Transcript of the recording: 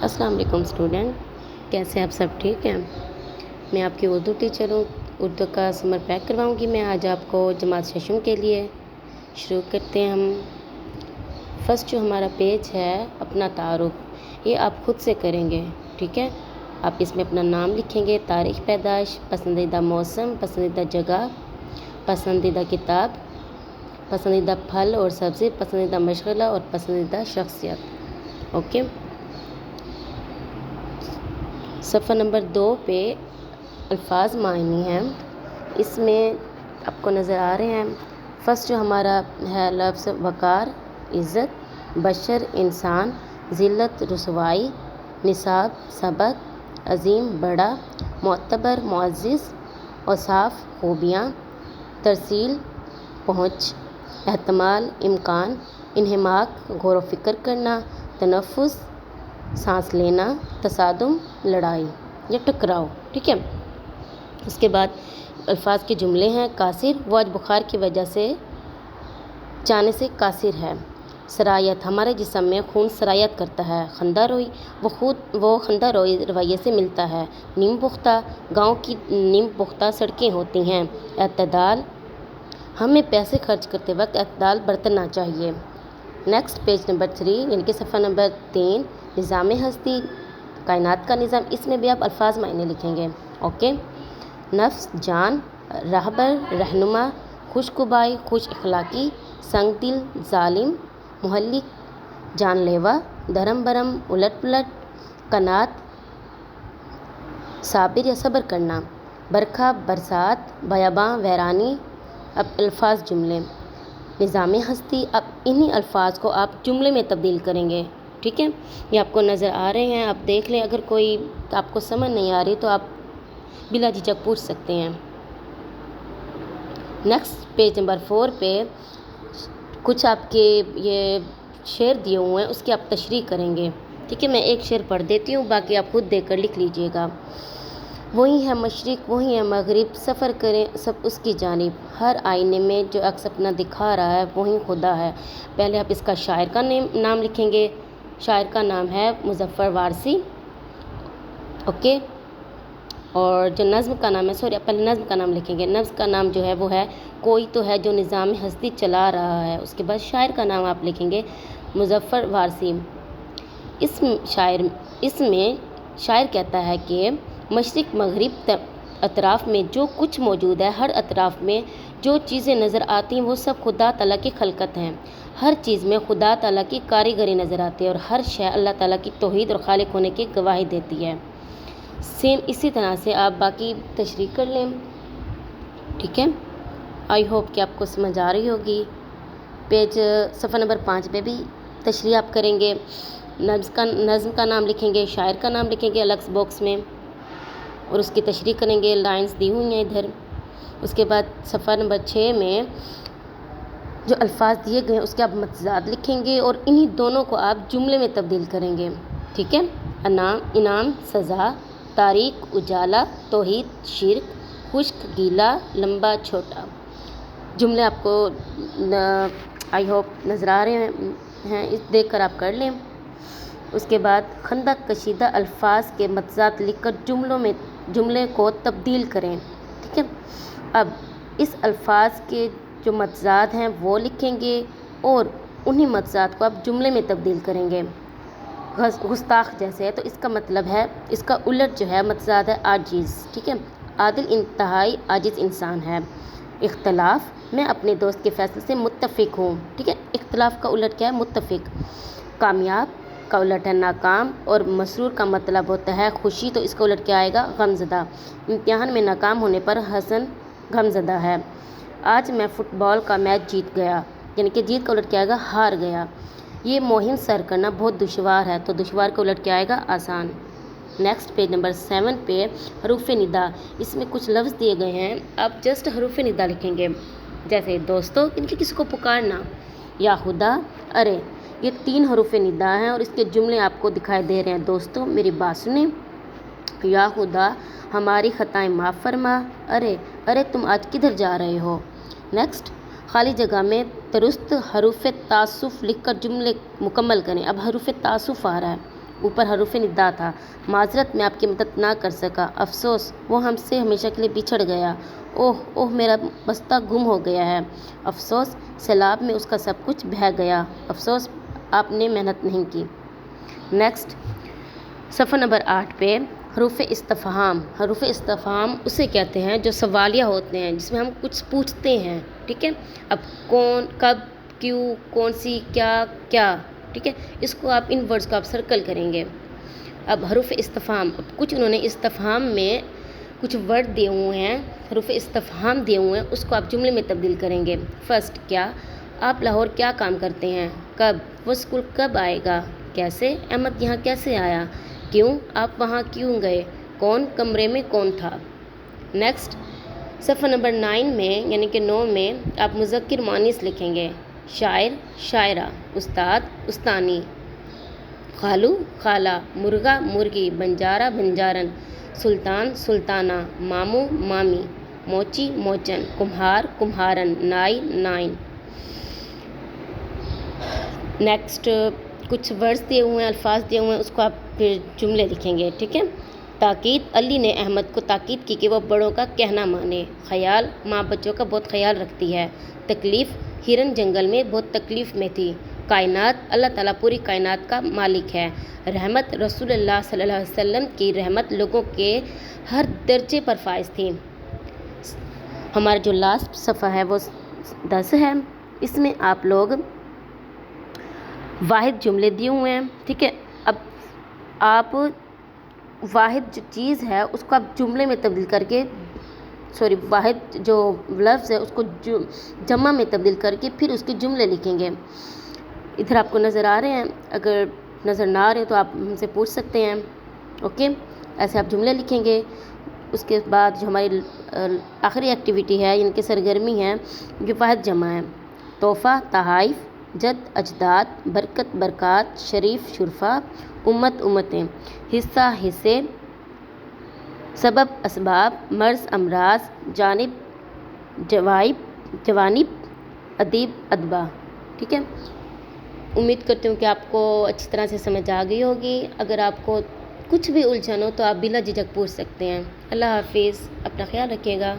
السلام علیکم اسٹوڈنٹ، کیسے آپ سب ٹھیک ہیں؟ میں آپ کی اردو ٹیچر ہوں۔ اردو کا سمر پیک کرواؤں گی میں آج آپ کو جماعت ششم کے لیے۔ شروع کرتے ہیں ہم۔ فرسٹ جو ہمارا پیج ہے اپنا تعارف، یہ آپ خود سے کریں گے، ٹھیک ہے؟ آپ اس میں اپنا نام لکھیں گے، تاریخ پیدائش، پسندیدہ موسم، پسندیدہ جگہ، پسندیدہ کتاب، پسندیدہ پھل اور سبزی، پسندیدہ مشغلہ اور پسندیدہ شخصیت۔ اوکے، صفحہ نمبر 2 پہ الفاظ معنی ہیں، اس میں آپ کو نظر آ رہے ہیں۔ فرسٹ جو ہمارا ہے لفظ وقار، عزت، بشر انسان، ذلت رسوائی، نصاب سبق، عظیم بڑا، معتبر معزز، اوصاف خوبیاں، ترسیل پہنچ، احتمال امکان، انہماک غور و فکر کرنا، تنفس سانس لینا، تصادم لڑائی یا ٹکراؤ، ٹھیک ہے؟ اس کے بعد الفاظ کے جملے ہیں۔ قاصر، وہ آج بخار کی وجہ سے جانے سے قاصر ہے۔ سرایت، ہمارے جسم میں خون سرایت کرتا ہے۔ خندہ روئی، وہ خندہ روئی رویے سے ملتا ہے۔ نیم پختہ، گاؤں کی نیم پختہ سڑکیں ہوتی ہیں۔ اعتدال، ہمیں پیسے خرچ کرتے وقت اعتدال برتنا چاہیے۔ نیکسٹ پیج نمبر 3 یعنی کہ صفحہ نمبر 3، نظام ہستی، کائنات کا نظام، اس میں بھی آپ الفاظ معنی لکھیں گے۔ اوکے، نفس جان، راہبر رہنما، خوشگوار خوش اخلاقی، سنگ دل ظالم، مہلک جان لیوا، دھرم برم الٹ پلٹ، قناعت صابر یا صبر کرنا، برکھا برسات، بیاباں ویرانی۔ اب الفاظ جملے، نظام ہستی، اب انہی الفاظ کو آپ جملے میں تبدیل کریں گے، ٹھیک ہے؟ یہ آپ کو نظر آ رہے ہیں، آپ دیکھ لیں، اگر کوئی آپ کو سمجھ نہیں آ رہی تو آپ بلا جھجک پوچھ سکتے ہیں۔ نیکسٹ پیج نمبر 4 پہ کچھ آپ کے یہ شعر دیے ہوئے ہیں، اس کی آپ تشریح کریں گے، ٹھیک ہے؟ میں ایک شعر پڑھ دیتی ہوں، باقی آپ خود دیکھ کر لکھ لیجئے گا۔ وہی ہے مشرق، وہی ہے مغرب، سفر کریں سب اس کی جانب، ہر آئینے میں جو عکس اپنا دکھا رہا ہے وہی خدا ہے۔ پہلے آپ اس کا شاعر کا نام لکھیں گے۔ شاعر کا نام ہے مظفر وارثی، اوکے؟ اور جو نظم کا نام ہے، پہلے نظم کا نام لکھیں گے۔ نظم کا نام جو ہے وہ ہے کوئی تو ہے جو نظام ہستی چلا رہا ہے۔ اس کے بعد شاعر کا نام آپ لکھیں گے مظفر وارثی۔ اس میں شاعر کہتا ہے کہ مشرق مغرب اطراف میں جو کچھ موجود ہے، ہر اطراف میں جو چیزیں نظر آتی ہیں وہ سب خدا تعالیٰ کی خلقت ہیں۔ ہر چیز میں خدا تعالیٰ کی کاریگری نظر آتی ہے اور ہر شے اللہ تعالیٰ کی توحید اور خالق ہونے کی گواہی دیتی ہے۔ سیم اسی طرح سے آپ باقی تشریح کر لیں، ٹھیک ہے؟ آئی ہوپ کہ آپ کو سمجھ آ رہی ہوگی۔ پیج صفحہ نمبر 5 پہ بھی تشریح آپ کریں گے۔ نظم کا نام لکھیں گے، شاعر کا نام لکھیں گے الگ باکس میں اور اس کی تشریح کریں گے، لائنز دی ہوئی ہیں ادھر۔ اس کے بعد صفحہ نمبر 6 میں جو الفاظ دیے گئے ہیں اس کے آپ متضاد لکھیں گے اور انہی دونوں کو آپ جملے میں تبدیل کریں گے، ٹھیک ہے؟ انعام سزا، تاریک اجالا، توحید شرک، خشک گیلا، لمبا چھوٹا۔ جملے آپ کو آئی ہوپ نظر آ رہے ہیں، دیکھ کر آپ کر لیں۔ اس کے بعد خندق کشیدہ الفاظ کے متضاد لکھ کر جملے کو تبدیل کریں، ٹھیک ہے؟ اب اس الفاظ کے جو متضاد ہیں وہ لکھیں گے اور انہی متضاد کو آپ جملے میں تبدیل کریں گے۔ گستاخ جیسے ہے تو اس کا مطلب ہے، اس کا الٹ جو ہے متضاد ہے عاجز، ٹھیک ہے؟ عادل انتہائی عاجز انسان ہے۔ اختلاف، میں اپنے دوست کے فیصلے سے متفق ہوں، ٹھیک ہے؟ اختلاف کا الٹ کیا ہے؟ متفق۔ کامیاب کا الٹ ہے ناکام اور مسرور کا مطلب ہوتا ہے خوشی، تو اس کا الٹ کیا آئے گا؟ غمزدہ۔ امتحان میں ناکام ہونے پر حسن غمزدہ ہے۔ آج میں فٹ بال کا میچ جیت گیا، یعنی کہ جیت کا الٹ کیا آئے گا؟ ہار گیا۔ یہ مہم سر کرنا بہت دشوار ہے، تو دشوار کا الٹ کیا آئے گا؟ آسان۔ نیکسٹ پیج نمبر 7 پہ حروف ندا، اس میں کچھ لفظ دیے گئے ہیں، آپ جسٹ حروف ندا لکھیں گے، جیسے دوستو، ان کے کسی کو پکارنا، یا خدا، ارے، یہ 3 حروف ندا ہیں اور اس کے جملے آپ کو دکھائی دے رہے ہیں۔ دوستو میری بات سنیں، یا خدا ہماری خطائیں معاف فرما، ارے تم آج کدھر جا رہے ہو۔ نیکسٹ، خالی جگہ میں درست حروف تعسف لکھ کر جملے مکمل کریں۔ اب حروف تعسف آ رہا ہے، اوپر حروف ندا تھا۔ معذرت میں آپ کی مدد نہ کر سکا، افسوس وہ ہم سے ہمیشہ کے لیے بچھڑ گیا، اوہ اوہ میرا بستہ گم ہو گیا ہے، افسوس سیلاب میں اس کا سب کچھ بہہ گیا، افسوس آپ نے محنت نہیں کی۔ نیکسٹ صفحہ نمبر 8 پہ حروف استفہام۔ حروف استفہام اسے کہتے ہیں جو سوالیہ ہوتے ہیں، جس میں ہم کچھ پوچھتے ہیں، ٹھیک ہے۔ اب کون، کب، کیوں، کون سی، کیا، کیا، ٹھیک ہے، اس کو آپ ان ورڈز کو آپ سرکل کریں گے۔ اب حروف استفہام، اب کچھ انہوں نے استفہام میں کچھ ورڈ دیے ہوئے ہیں، حروف استفہام دیے ہوئے ہیں، اس کو آپ جملے میں تبدیل کریں گے۔ فرسٹ، کیا، آپ لاہور کیا کام کرتے ہیں؟ کب، وہ اسکول کب آئے گا؟ کیسے، احمد یہاں کیسے آیا؟ کیوں، آپ وہاں کیوں گئے؟ کون، کمرے میں کون تھا؟ نیکسٹ صفحہ نمبر 9 میں یعنی کہ 9 میں آپ مذکر مؤنث لکھیں گے۔ شاعر، شاعرہ، استاد، استانی، خالو، خالہ، مرغا، مرغی، بنجارہ، بنجارن، سلطان، سلطانہ، ماموں، مامی، موچی، موچن، کمہار، کمہارن، نائی، نائن۔ نیکسٹ کچھ ورڈز دیے ہوئے ہیں، الفاظ دیے ہوئے ہیں، اس کو آپ پھر جملے لکھیں گے، ٹھیک ہے۔ تاکید، علی نے احمد کو تاکید کی کہ وہ بڑوں کا کہنا مانے۔ خیال، ماں بچوں کا بہت خیال رکھتی ہے۔ تکلیف، ہرن جنگل میں بہت تکلیف میں تھی۔ کائنات، اللہ تعالیٰ پوری کائنات کا مالک ہے۔ رحمت، رسول اللہ صلی اللہ علیہ وسلم کی رحمت لوگوں کے ہر درجے پر فائز تھی۔ ہمارا جو لاسٹ صفحہ ہے وہ 10 ہے، اس میں آپ لوگ واحد جملے دیے ہوئے ہیں، ٹھیک ہے۔ اب آپ واحد جو چیز ہے اس کو آپ جملے میں تبدیل کر کے واحد جو لفظ ہے اس کو جمع میں تبدیل کر کے پھر اس کے جملے لکھیں گے۔ ادھر آپ کو نظر آ رہے ہیں، اگر نظر نہ آ رہے تو آپ ہم سے پوچھ سکتے ہیں، اوکے۔ ایسے آپ جملے لکھیں گے۔ اس کے بعد جو ہماری آخری ایکٹیویٹی ہے، ان کی سرگرمی ہے، جو واحد جمع ہے۔ تحفہ، تحائف، جد، اجداد، برکت، برکات، شریف، شرفا، امت، امتیں، حصہ، حصے، سبب، اسباب، مرض، امراض، جانب، جوانب، ادیب، ادبا، ٹھیک ہے۔ امید کرتی ہوں کہ آپ کو اچھی طرح سے سمجھ آ گئی ہوگی۔ اگر آپ کو کچھ بھی الجھن ہو تو آپ بلا جھجک پوچھ سکتے ہیں۔ اللہ حافظ، اپنا خیال رکھیے گا۔